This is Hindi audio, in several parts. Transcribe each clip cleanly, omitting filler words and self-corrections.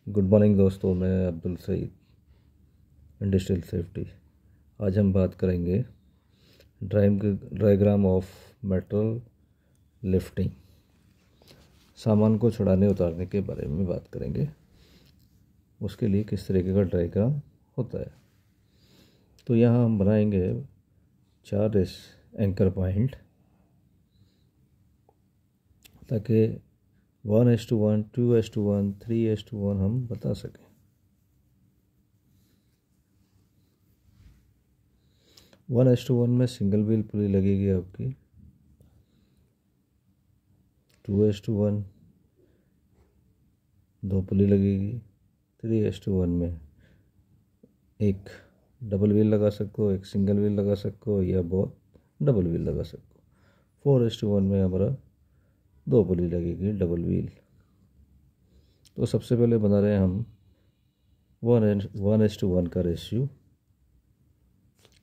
गुड मॉर्निंग दोस्तों, मैं अब्दुल सईद, इंडस्ट्रियल सेफ्टी। आज हम बात करेंगे डायग्राम ऑफ मेटल लिफ्टिंग। सामान को चढ़ाने उतारने के बारे में बात करेंगे। उसके लिए किस तरीके का डायग्राम होता है। तो यहाँ हम बनाएंगे 4 एंकर पॉइंट, ताकि 1:1, 2:1, 3:1 हम बता सकें। 1:1 में सिंगल व्हील पुली लगेगी आपकी। 2:1 2 पुली लगेगी। 3:1 में एक डबल व्हील लगा सको, एक सिंगल व्हील लगा सको, या बहुत डबल व्हील लगा सको। 4:1 में हमारा 2 पुली लगेगी, डबल व्हील। तो सबसे पहले बना रहे हैं हम 1:1 का रेशियो।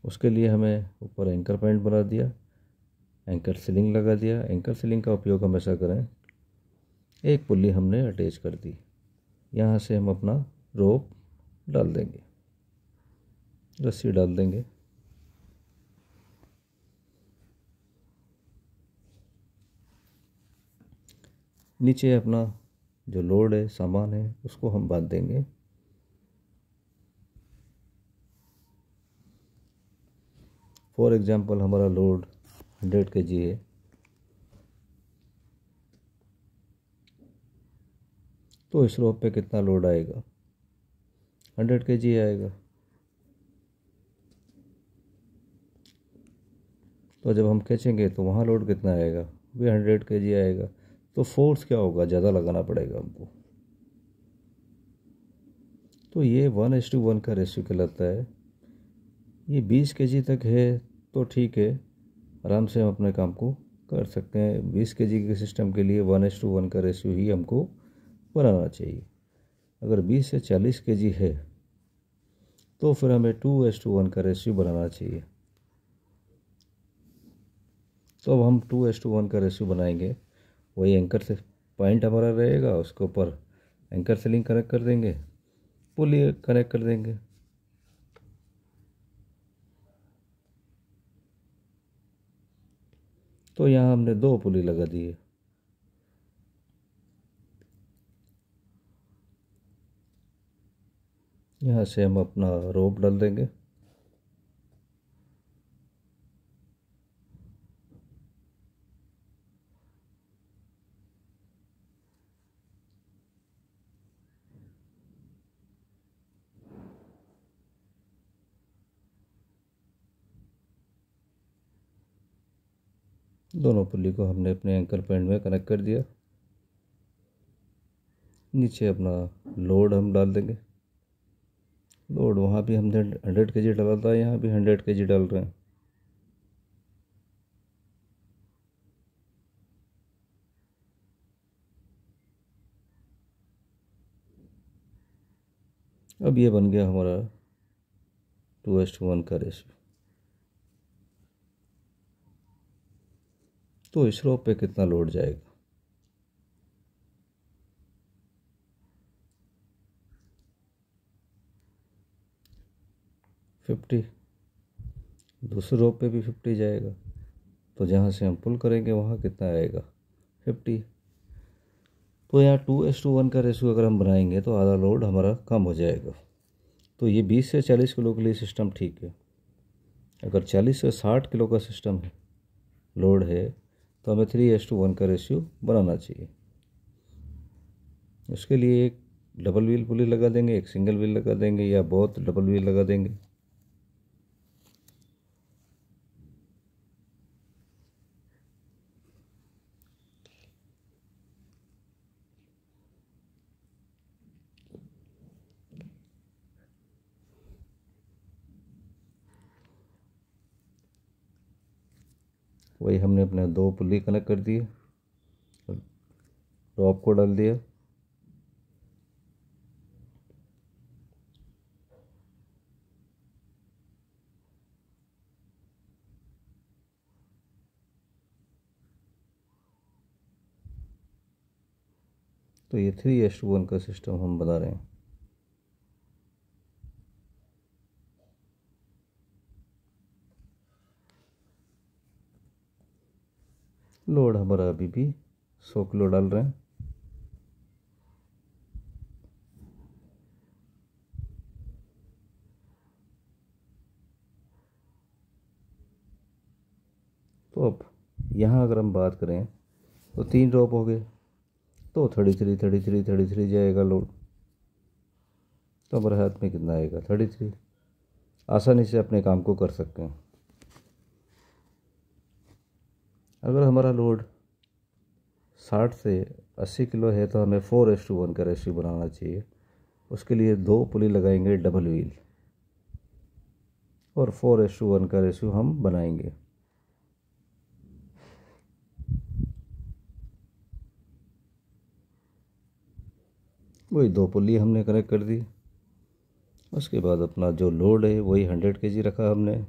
उसके लिए हमें ऊपर एंकर पॉइंट बना दिया, एंकर सीलिंग लगा दिया। एंकर सीलिंग का उपयोग हमेशा करें। एक पुल्ली हमने अटैच कर दी। यहाँ से हम अपना रोप डाल देंगे, रस्सी डाल देंगे। नीचे अपना जो लोड है, सामान है, उसको हम बांध देंगे। फॉर एग्जांपल हमारा लोड 100 kg है। तो इस रोप पे कितना लोड आएगा? 100 kg आएगा। तो जब हम खींचेंगे तो वहाँ लोड कितना आएगा? भी 100 kg आएगा। तो फोर्स क्या होगा? ज़्यादा लगाना पड़ेगा हमको। तो ये 1:1 का रेशियो कहलाता है। ये 20 kg तक है तो ठीक है, आराम से हम अपने काम को कर सकते हैं। 20 kg के सिस्टम के लिए 1:1 का रेशियो ही हमको बनाना चाहिए। अगर 20 से 40 kg है तो फिर हमें 2:1 का रेशियो बनाना चाहिए। तो अब हम 2:1 का रेशियो बनाएंगे। वही एंकर से पॉइंट हमारा रहेगा, उसके ऊपर एंकर सीलिंग कनेक्ट कर देंगे, पुली कनेक्ट कर देंगे। तो यहाँ हमने 2 पुली लगा दी है। यहाँ से हम अपना रोप डाल देंगे। दोनों पुली को हमने अपने एंकर पॉइंट में कनेक्ट कर दिया। नीचे अपना लोड हम डाल देंगे। लोड वहाँ भी हमने 100 kg डाला था, यहाँ भी 100 kg डाल रहे हैं। अब ये बन गया हमारा 2:1 का रेशियो। तो इस रोप पे कितना लोड जाएगा? फिफ्टी। दूसरे रोप पे भी 50 जाएगा। तो जहाँ से हम पुल करेंगे वहाँ कितना आएगा? 50। तो यहाँ 2:1 का रेशियो अगर हम बनाएंगे तो आधा लोड हमारा कम हो जाएगा। तो ये 20 से 40 किलो के लिए सिस्टम ठीक है। अगर 40 से 60 किलो का सिस्टम है, लोड है, तो हमें 3:1 का रेशियो बनाना चाहिए। उसके लिए एक डबल व्हील पुली लगा देंगे, एक सिंगल व्हील लगा देंगे, या बहुत डबल व्हील लगा देंगे। वही हमने अपने 2 पुली कनेक्ट कर दिए, रॉप को डाल दिया। तो ये 3:1 का सिस्टम हम बना रहे हैं। लोड हमारा अभी भी 100 किलो डाल रहे हैं। तो अब यहाँ अगर हम बात करें तो 3 ड्रॉप हो गए, तो 33 जाएगा लोड। तो हमारे हाथ में कितना आएगा? 33। आसानी से अपने काम को कर सकते हैं। अगर हमारा लोड 60 से 80 किलो है तो हमें 4:1 का रेशियो बनाना चाहिए। उसके लिए 2 पुली लगाएंगे डबल व्हील और 4:1 का रेशियो हम बनाएंगे। वही 2 पुली हमने कनेक्ट कर दी। उसके बाद अपना जो लोड है वही 100 kg रखा हमने।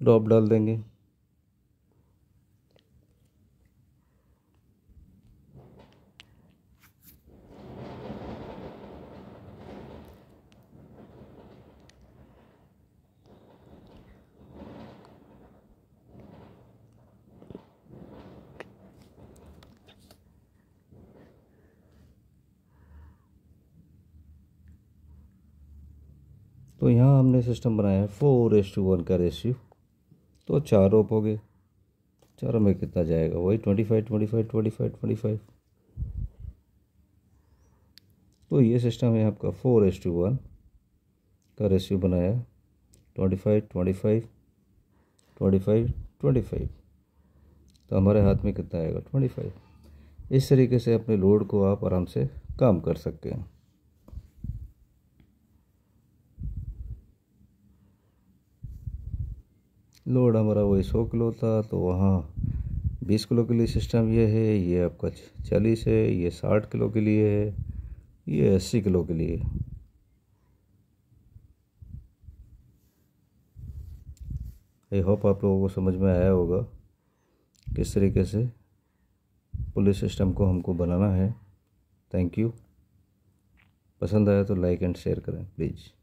ड्रॉप डाल देंगे। तो यहाँ हमने सिस्टम बनाया है 4:1 का रेशियो। तो 4 रोप हो गए। चारों में कितना जाएगा? वही 25। तो ये सिस्टम है आपका 4:1 का रेशियो बनाया 25। तो हमारे हाथ में कितना आएगा? 25। इस तरीके से अपने लोड को आप आराम से काम कर सकते हैं। लोड हमारा वही 100 किलो था, तो वहाँ 20 किलो के लिए सिस्टम ये है, ये आपका 40 है, ये 60 किलो के लिए है, ये 80 किलो के लिए। आई होप आप लोगों को समझ में आया होगा किस तरीके से पुलिस सिस्टम को हमको बनाना है। Thank you. पसंद आया तो लाइक एंड शेयर करें प्लीज़।